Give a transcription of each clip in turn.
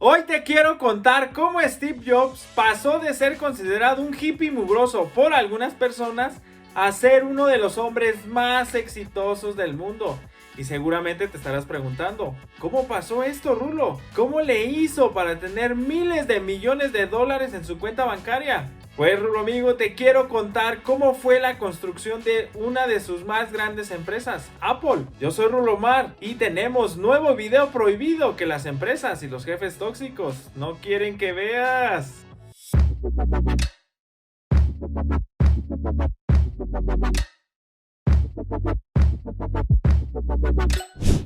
Hoy te quiero contar cómo Steve Jobs pasó de ser considerado un hippie mugroso por algunas personas a ser uno de los hombres más exitosos del mundo. Y seguramente te estarás preguntando, ¿cómo pasó esto, Rulo? ¿Cómo le hizo para tener miles de millones de dólares en su cuenta bancaria? Pues, Rulo amigo, te quiero contar cómo fue la construcción de una de sus más grandes empresas, Apple. Yo soy Rulo Mar y tenemos nuevo video prohibido que las empresas y los jefes tóxicos no quieren que veas.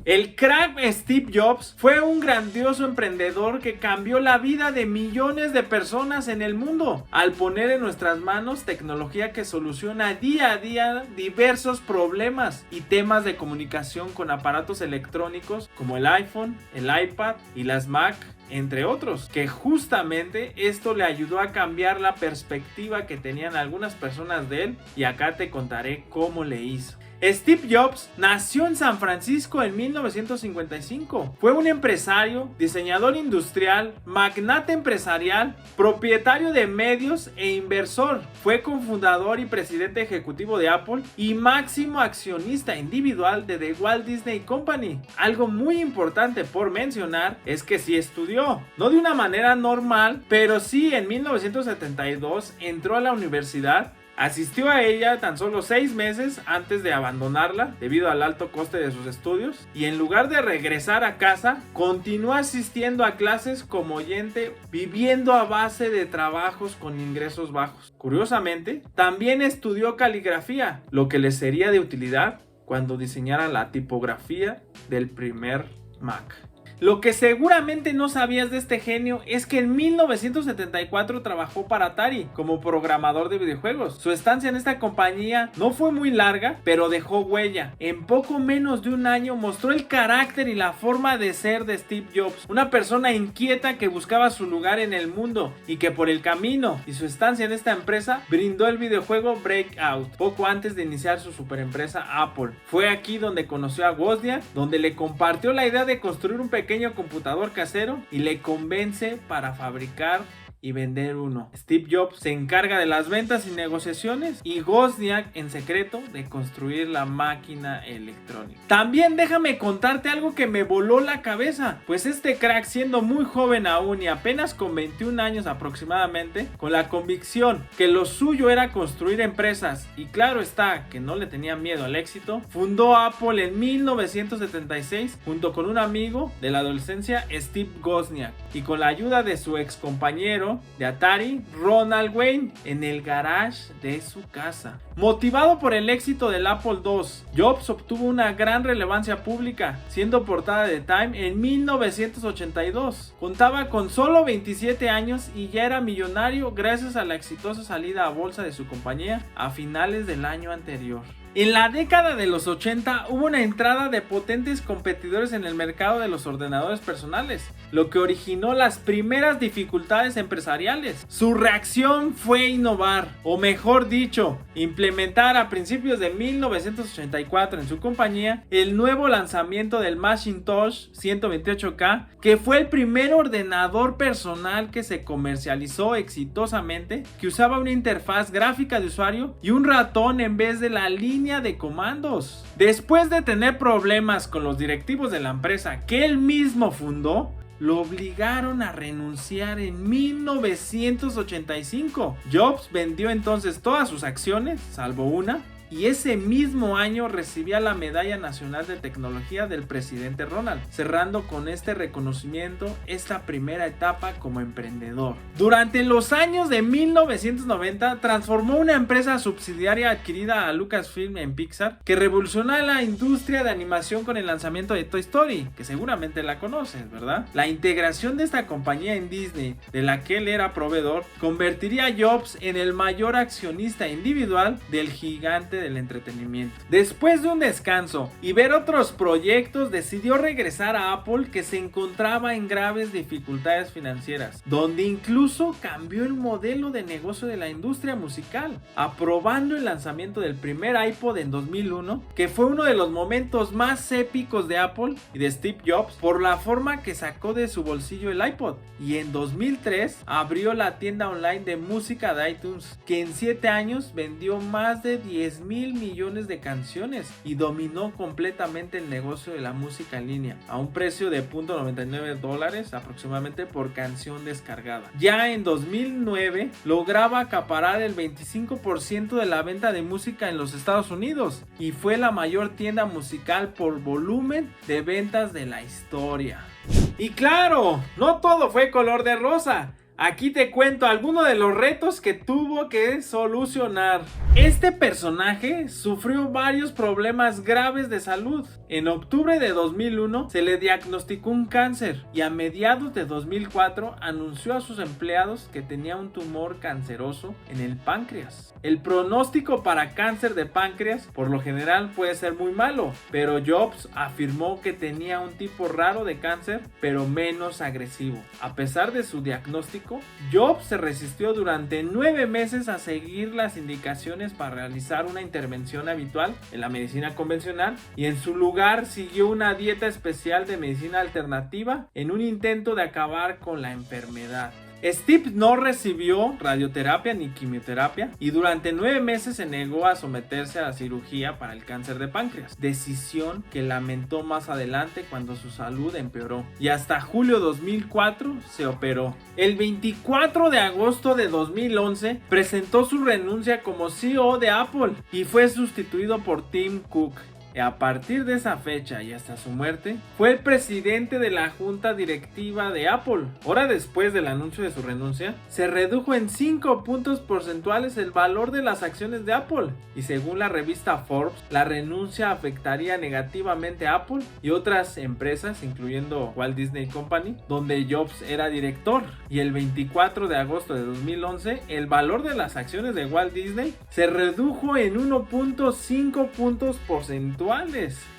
El crack Steve Jobs fue un grandioso emprendedor que cambió la vida de millones de personas en el mundo al poner en nuestras manos tecnología que soluciona día a día diversos problemas y temas de comunicación con aparatos electrónicos como el iPhone, el iPad y las Mac, entre otros, que justamente esto le ayudó a cambiar la perspectiva que tenían algunas personas de él, y acá te contaré cómo le hizo. Steve Jobs nació en San Francisco en 1955. Fue un empresario, diseñador industrial, magnate empresarial, propietario de medios e inversor. Fue cofundador y presidente ejecutivo de Apple y máximo accionista individual de The Walt Disney Company. Algo muy importante por mencionar es que sí estudió, no de una manera normal, pero sí en 1972 entró a la universidad. Asistió a ella tan solo 6 meses antes de abandonarla debido al alto coste de sus estudios, y en lugar de regresar a casa, continuó asistiendo a clases como oyente, viviendo a base de trabajos con ingresos bajos. Curiosamente, también estudió caligrafía, lo que le sería de utilidad cuando diseñara la tipografía del primer Mac. Lo que seguramente no sabías de este genio es que en 1974 trabajó para Atari como programador de videojuegos. Su estancia en esta compañía no fue muy larga, pero dejó huella. En poco menos de un año mostró el carácter y la forma de ser de Steve Jobs, una persona inquieta que buscaba su lugar en el mundo y que por el camino y su estancia en esta empresa brindó el videojuego Breakout poco antes de iniciar su superempresa Apple. Fue aquí donde conoció a Wozniak, donde le compartió la idea de construir un pequeño computador casero y le convence para fabricar y vender uno. Steve Jobs se encarga de las ventas y negociaciones, y Wozniak en secreto de construir la máquina electrónica. También déjame contarte algo que me voló la cabeza, pues este crack, siendo muy joven aún y apenas con 21 años aproximadamente, con la convicción que lo suyo era construir empresas y claro está que no le tenía miedo al éxito, fundó Apple en 1976 junto con un amigo de la adolescencia, Steve Wozniak, y con la ayuda de su ex compañero de Atari, Ronald Wayne, en el garage de su casa. Motivado por el éxito del Apple II, Jobs obtuvo una gran relevancia pública, siendo portada de Time en 1982. Contaba con solo 27 años y ya era millonario gracias a la exitosa salida a bolsa de su compañía a finales del año anterior. En la década de los 80 hubo una entrada de potentes competidores en el mercado de los ordenadores personales, lo que originó las primeras dificultades empresariales. Su reacción fue innovar, o mejor dicho, implementar a principios de 1984 en su compañía el nuevo lanzamiento del Macintosh 128K, que fue el primer ordenador personal que se comercializó exitosamente, que usaba una interfaz gráfica de usuario y un ratón en vez de la línea de comandos. Después de tener problemas con los directivos de la empresa que él mismo fundó, lo obligaron a renunciar en 1985. Jobs vendió entonces todas sus acciones, salvo una, y ese mismo año recibía la Medalla Nacional de Tecnología del presidente Ronald, cerrando con este reconocimiento esta primera etapa como emprendedor. Durante los años de 1990 transformó una empresa subsidiaria adquirida a Lucasfilm en Pixar, que revolucionó la industria de animación con el lanzamiento de Toy Story, que seguramente la conoces, ¿verdad? La integración de esta compañía en Disney, de la que él era proveedor, convertiría a Jobs en el mayor accionista individual del gigante amante del entretenimiento. Después de un descanso y ver otros proyectos, decidió regresar a Apple, que se encontraba en graves dificultades financieras, donde incluso cambió el modelo de negocio de la industria musical, aprobando el lanzamiento del primer iPod en 2001, que fue uno de los momentos más épicos de Apple y de Steve Jobs por la forma que sacó de su bolsillo el iPod. Y en 2003 abrió la tienda online de música de iTunes, que en 7 años vendió más de 10,000 millones de canciones y dominó completamente el negocio de la música en línea, a un precio de $0.99 aproximadamente por canción descargada. Ya en 2009 lograba acaparar el 25% de la venta de música en los Estados Unidos y fue la mayor tienda musical por volumen de ventas de la historia. Y claro, no todo fue color de rosa. Aquí te cuento algunos de los retos que tuvo que solucionar. Este personaje sufrió varios problemas graves de salud. En octubre de 2001 se le diagnosticó un cáncer y a mediados de 2004 anunció a sus empleados que tenía un tumor canceroso en el páncreas. El pronóstico para cáncer de páncreas por lo general puede ser muy malo, pero Jobs afirmó que tenía un tipo raro de cáncer, pero menos agresivo. A pesar de su diagnóstico, Jobs se resistió durante 9 meses a seguir las indicaciones para realizar una intervención habitual en la medicina convencional y en su lugar siguió una dieta especial de medicina alternativa en un intento de acabar con la enfermedad. Steve no recibió radioterapia ni quimioterapia y durante 9 meses se negó a someterse a la cirugía para el cáncer de páncreas, decisión que lamentó más adelante cuando su salud empeoró, y hasta julio 2004 se operó. El 24 de agosto de 2011 presentó su renuncia como CEO de Apple y fue sustituido por Tim Cook. A partir de esa fecha y hasta su muerte, fue el presidente de la junta directiva de Apple. Hora después del anuncio de su renuncia, se redujo en 5 puntos porcentuales el valor de las acciones de Apple. Y según la revista Forbes, la renuncia afectaría negativamente a Apple y otras empresas, incluyendo Walt Disney Company, donde Jobs era director. Y el 24 de agosto de 2011, el valor de las acciones de Walt Disney se redujo en 1.5 puntos porcentuales.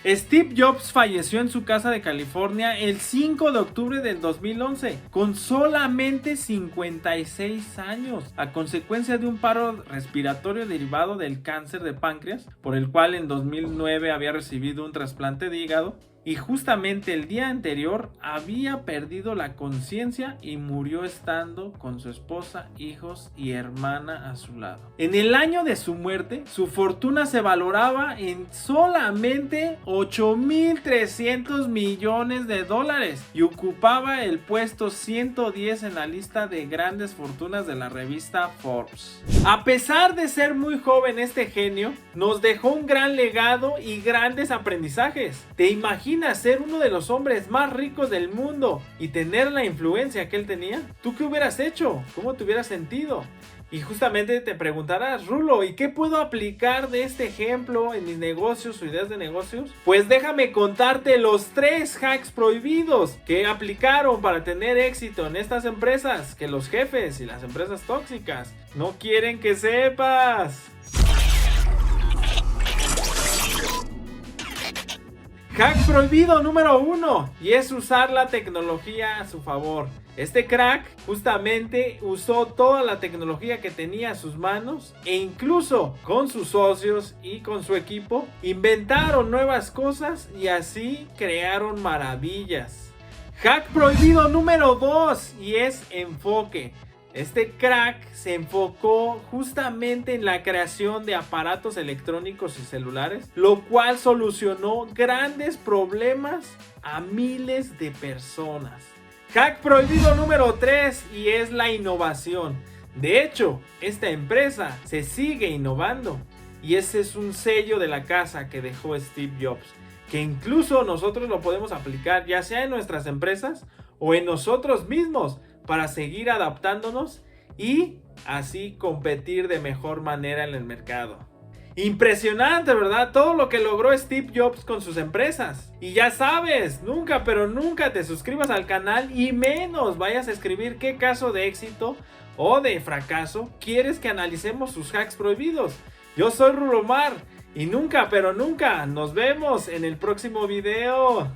Steve Jobs falleció en su casa de California el 5 de octubre del 2011 con solamente 56 años a consecuencia de un paro respiratorio derivado del cáncer de páncreas, por el cual en 2009 había recibido un trasplante de hígado. Y justamente el día anterior había perdido la conciencia y murió estando con su esposa, hijos y hermana a su lado. En el año de su muerte, su fortuna se valoraba en solamente $8,300 millones y ocupaba el puesto 110 en la lista de grandes fortunas de la revista Forbes. A pesar de ser muy joven, este genio nos dejó un gran legado y grandes aprendizajes. ¿Te imaginas ser uno de los hombres más ricos del mundo y tener la influencia que él tenía? ¿Tú qué hubieras hecho? ¿Cómo te hubieras sentido? Y justamente te preguntarás, Rulo, ¿y qué puedo aplicar de este ejemplo en mis negocios o ideas de negocios? Pues déjame contarte los 3 hacks prohibidos que aplicaron para tener éxito en estas empresas que los jefes y las empresas tóxicas no quieren que sepas. Hack prohibido número 1, y es usar la tecnología a su favor. Este crack justamente usó toda la tecnología que tenía a sus manos e incluso con sus socios y con su equipo inventaron nuevas cosas y así crearon maravillas. Hack prohibido número 2, y es enfoque. Este crack se enfocó justamente en la creación de aparatos electrónicos y celulares, lo cual solucionó grandes problemas a miles de personas. Hack prohibido número 3, y es la innovación. De hecho, esta empresa se sigue innovando y ese es un sello de la casa que dejó Steve Jobs, que incluso nosotros lo podemos aplicar ya sea en nuestras empresas o en nosotros mismos, para seguir adaptándonos y así competir de mejor manera en el mercado. Impresionante, ¿verdad? Todo lo que logró Steve Jobs con sus empresas. Y ya sabes, nunca pero nunca te suscribas al canal y menos vayas a escribir qué caso de éxito o de fracaso quieres que analicemos sus hacks prohibidos. Yo soy Ruromar y nunca, pero nunca nos vemos en el próximo video.